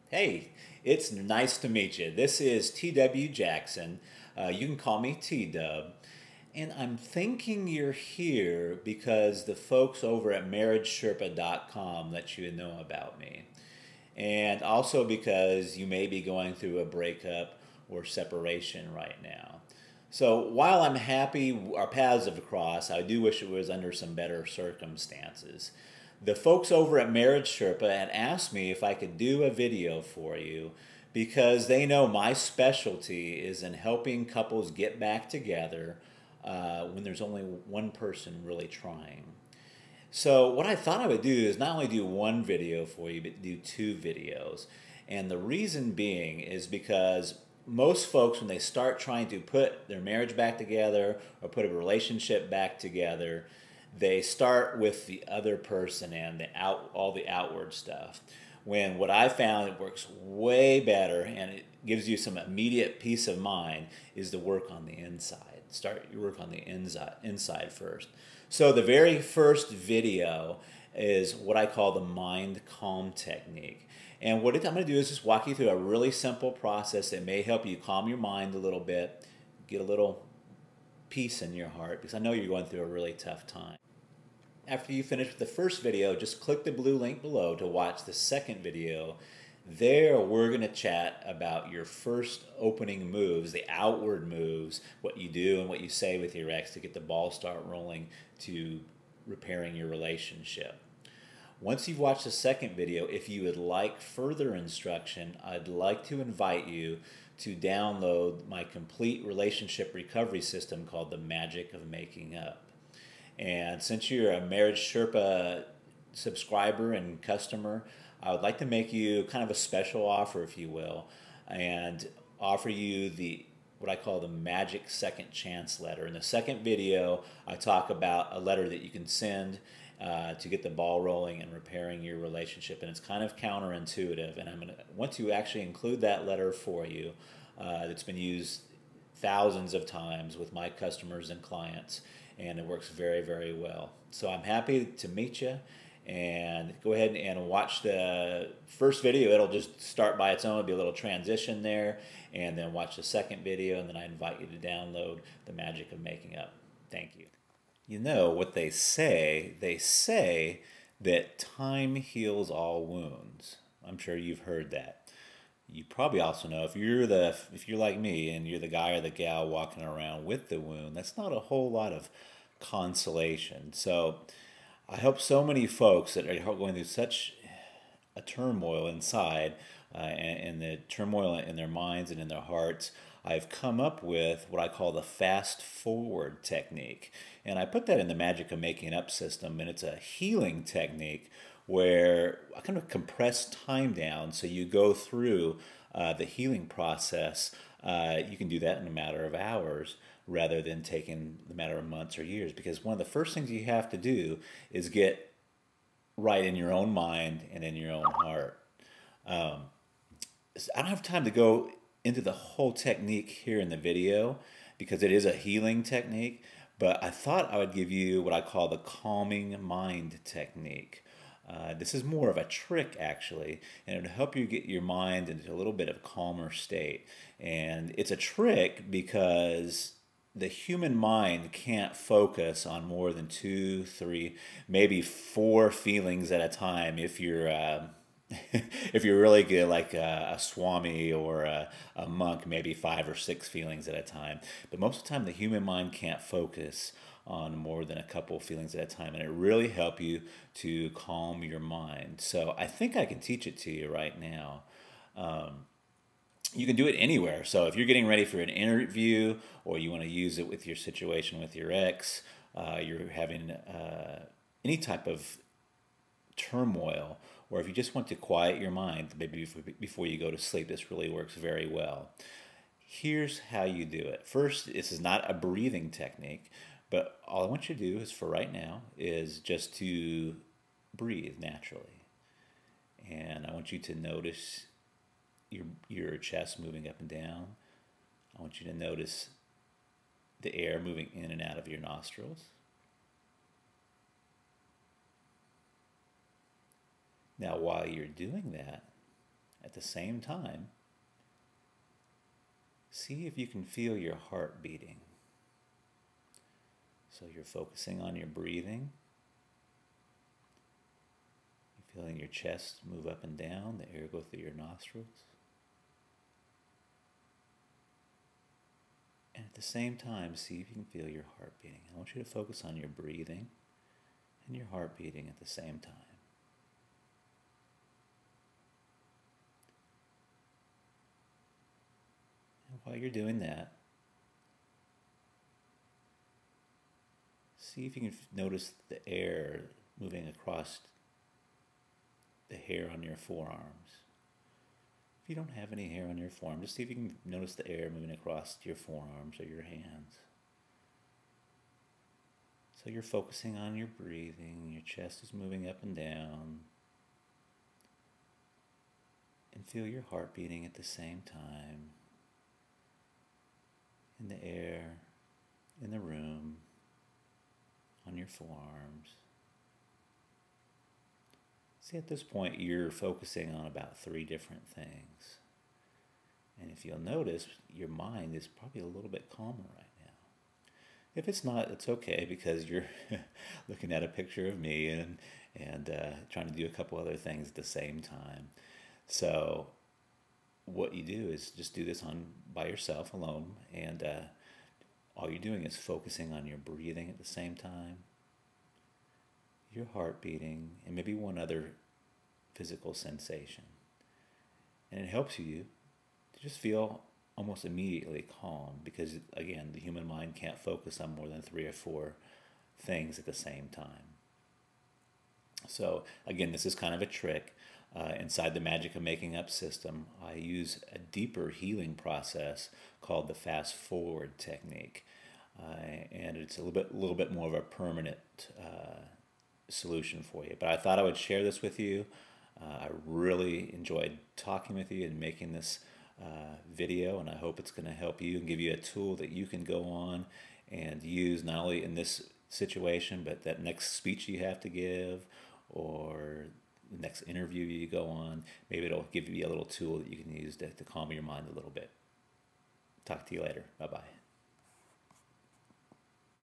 Hey, it's nice to meet you. This is T.W. Jackson. You can call me T-Dub. And I'm thinking you're here because the folks over at marriagesherpa.com let you know about me. And also because you may be going through a breakup or separation right now. So while I'm happy our paths have crossed, I do wish it was under some better circumstances. The folks over at Marriage Sherpa had asked me if I could do a video for you because they know my specialty is in helping couples get back together when there's only one person really trying. So what I thought I would do is not only do one video for you, but do two videos. And the reason being is because most folks, when they start trying to put their marriage back together or put a relationship back together, they start with the other person and all the outward stuff. When what I found it works way better and it gives you some immediate peace of mind is to work on the inside. Start your work on the inside first. So the very first video is what I call the mind calm technique. And what I'm going to do is just walk you through a really simple process that may help you calm your mind a little bit, get a little peace in your heart, because I know you're going through a really tough time. After you finish with the first video, just click the blue link below to watch the second video. There we're going to chat about your first opening moves, the outward moves, what you do and what you say with your ex to get the ball start rolling to repairing your relationship. Once you've watched the second video, if you would like further instruction, I'd like to invite you to download my complete relationship recovery system called The Magic of Making Up. And since you're a Marriage Sherpa subscriber and customer, I would like to make you kind of a special offer, if you will, and offer you what I call the Magic Second Chance letter. In the second video, I talk about a letter that you can send to get the ball rolling and repairing your relationship, and it's kind of counterintuitive, and I'm going to want to actually include that letter for you. That's been used thousands of times with my customers and clients, and it works very, very well. So I'm happy to meet you, and go ahead and watch the first video. It'll just start by its own. It'll be a little transition there, and then watch the second video, and then I invite you to download The Magic of Making Up. Thank you. You know what they say? They say that time heals all wounds. I'm sure you've heard that. You probably also know if you're like me and you're the guy or the gal walking around with the wound, that's not a whole lot of consolation. So I hope so many folks that are going through such a turmoil inside and the turmoil in their minds and in their hearts, I've come up with what I call the fast forward technique. And I put that in the Magic of Making Up system, and it's a healing technique where I kind of compress time down so you go through the healing process. You can do that in a matter of hours rather than taking the matter of months or years, because one of the first things you have to do is get right in your own mind and in your own heart. I don't have time to go into the whole technique here in the video because it is a healing technique, but I thought I would give you what I call the calming mind technique. This is more of a trick, actually, and it'll help you get your mind into a little bit of a calmer state. And it's a trick because the human mind can't focus on more than 2, 3, maybe 4 feelings at a time if you're if you're really good, like a swami or a monk, maybe 5 or 6 feelings at a time. But most of the time, the human mind can't focus on more than a couple of feelings at a time, and it really helps you to calm your mind. So I think I can teach it to you right now. You can do it anywhere. So if you're getting ready for an interview, or you want to use it with your situation with your ex, you're having any type of turmoil, or if you just want to quiet your mind, maybe before you go to sleep, this really works very well. Here's how you do it. First, this is not a breathing technique, but all I want you to do is, for right now, is just to breathe naturally. And I want you to notice your chest moving up and down. I want you to notice the air moving in and out of your nostrils. Now, while you're doing that, At the same time, see if you can feel your heart beating. So you're focusing on your breathing. You're feeling your chest move up and down, the air go through your nostrils. And at the same time, see if you can feel your heart beating. I want you to focus on your breathing and your heart beating at the same time. And while you're doing that, see if you can notice the air moving across the hair on your forearms. If you don't have any hair on your forearm, just see if you can notice the air moving across your forearms or your hands. So you're focusing on your breathing, your chest is moving up and down. And feel your heart beating at the same time. In the air, in the room, on your forearms. See, at this point, you're focusing on about 3 different things. And if you'll notice, your mind is probably a little bit calmer right now. If it's not, it's okay, because you're looking at a picture of me and trying to do a couple other things at the same time. So what you do is just do this by yourself, alone, and all you're doing is focusing on your breathing at the same time, your heart beating, and maybe one other physical sensation. And it helps you to just feel almost immediately calm, because, again, the human mind can't focus on more than 3 or 4 things at the same time. So, again, this is kind of a trick. Inside the Magic of Making Up system, I use a deeper healing process called the fast forward technique. And it's a little bit more of a permanent solution for you. But I thought I would share this with you. I really enjoyed talking with you and making this video, and I hope it's going to help you and give you a tool that you can go on and use, not only in this situation, but that next speech you have to give, or the next interview you go on. Maybe it'll give you a little tool that you can use to calm your mind a little bit. Talk to you later. Bye-bye.